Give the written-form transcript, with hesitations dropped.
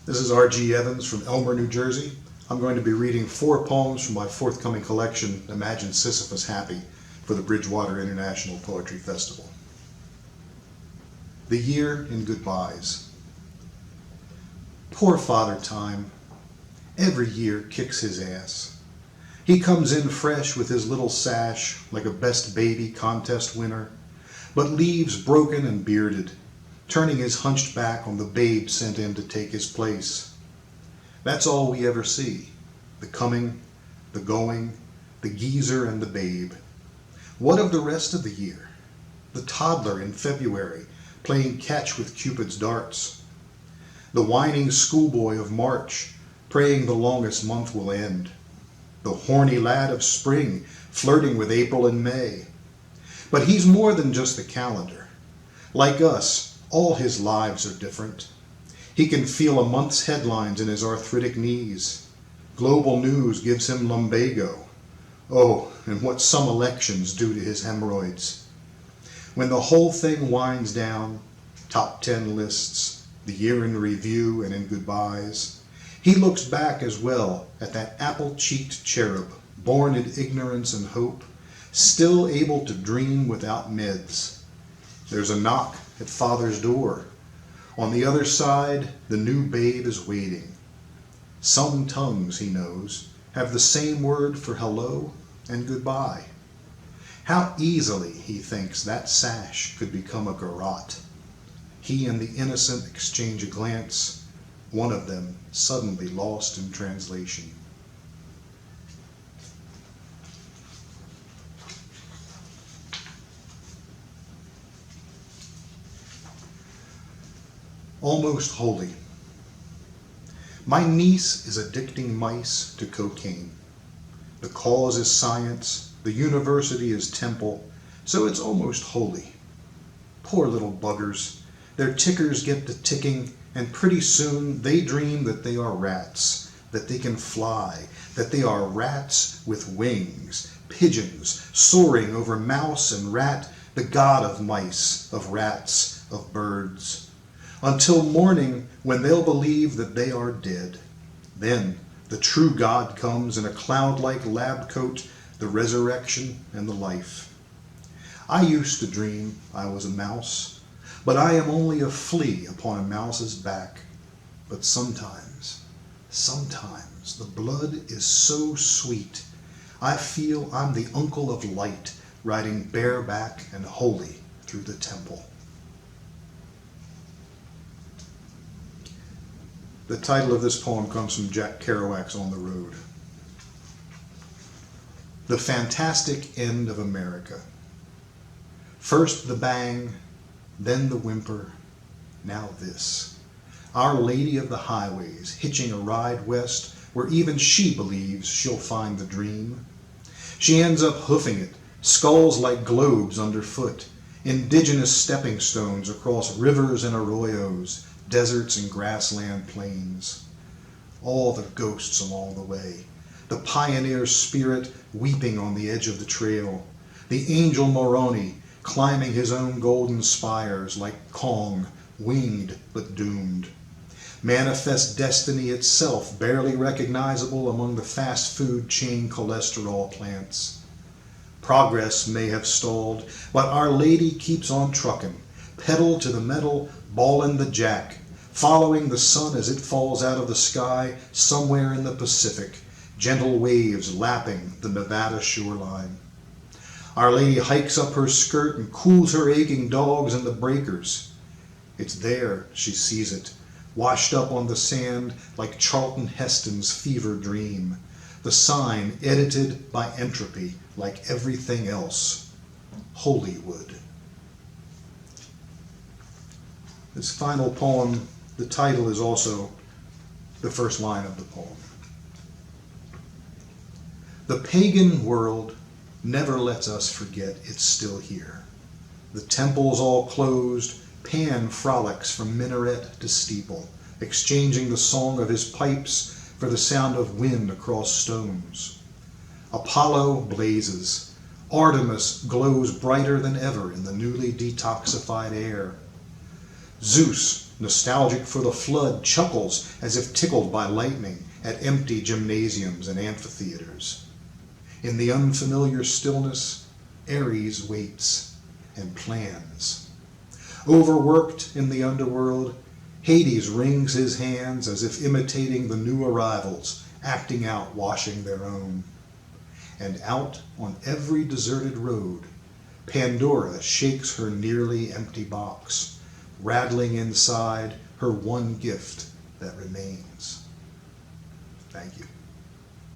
This is R.G. Evans from Elmer, New Jersey. I'm going to be reading 4 poems from my forthcoming collection, Imagine Sisyphus Happy, for the Bridgewater International Poetry Festival. The Year in Goodbyes. Poor Father Time. Every year kicks his ass. He comes in fresh with his little sash, like a best baby contest winner, but leaves broken and bearded, turning his hunched back on the babe sent in to take his place. That's all we ever see, the coming, the going, the geezer and the babe. What of the rest of the year? The toddler in February, playing catch with Cupid's darts. The whining schoolboy of March, praying the longest month will end. The horny lad of spring, flirting with April and May. But he's more than just the calendar. Like us, all his lives are different. He can feel a month's headlines in his arthritic knees. Global news gives him lumbago. Oh, and what some elections do to his hemorrhoids. When the whole thing winds down, top 10 lists, the year in review and in goodbyes, he looks back as well at that apple-cheeked cherub, born in ignorance and hope, still able to dream without meds. There's a knock at Father's door. On the other side, the new babe is waiting. Some tongues, he knows, have the same word for hello and goodbye. How easily, he thinks, that sash could become a garrote. He and the innocent exchange a glance, one of them suddenly lost in translation. Almost Holy. My niece is addicting mice to cocaine. The cause is science, the university is temple, so it's almost holy. Poor little buggers. Their tickers get to ticking, and pretty soon they dream that they are rats, that they can fly, that they are rats with wings, pigeons soaring over mouse and rat, the god of mice, of rats, of birds. Until morning, when they'll believe that they are dead. Then the true God comes in a cloud-like lab coat, the resurrection and the life. I used to dream I was a mouse, but I am only a flea upon a mouse's back. But sometimes, the blood is so sweet, I feel I'm the uncle of light, riding bareback and holy through the temple. The title of this poem comes from Jack Kerouac's On the Road. The Fantastic End of America. First the bang, then the whimper, now this. Our Lady of the Highways, hitching a ride west where even she believes she'll find the dream. She ends up hoofing it, skulls like globes underfoot, indigenous stepping stones across rivers and arroyos, deserts and grassland plains. All the ghosts along the way, the pioneer spirit weeping on the edge of the trail, the angel Moroni climbing his own golden spires like Kong, winged but doomed. Manifest destiny itself barely recognizable among the fast food chain cholesterol plants. Progress may have stalled, but Our Lady keeps on trucking, pedal to the metal, ball in the jack, following the sun as it falls out of the sky somewhere in the Pacific, gentle waves lapping the Nevada shoreline. Our Lady hikes up her skirt and cools her aching dogs in the breakers. It's there she sees it, washed up on the sand like Charlton Heston's fever dream, the sign edited by entropy like everything else. Hollywood. This final poem, the title is also the first line of the poem. The pagan world never lets us forget it's still here. The temple's all closed, Pan frolics from minaret to steeple, exchanging the song of his pipes for the sound of wind across stones. Apollo blazes. Artemis glows brighter than ever in the newly detoxified air. Zeus nostalgic for the flood, chuckles as if tickled by lightning at empty gymnasiums and amphitheaters. In the unfamiliar stillness, Ares waits and plans. Overworked in the underworld, Hades wrings his hands as if imitating the new arrivals, acting out washing their own. And out on every deserted road, Pandora shakes her nearly empty box, rattling inside her one gift that remains. Thank you.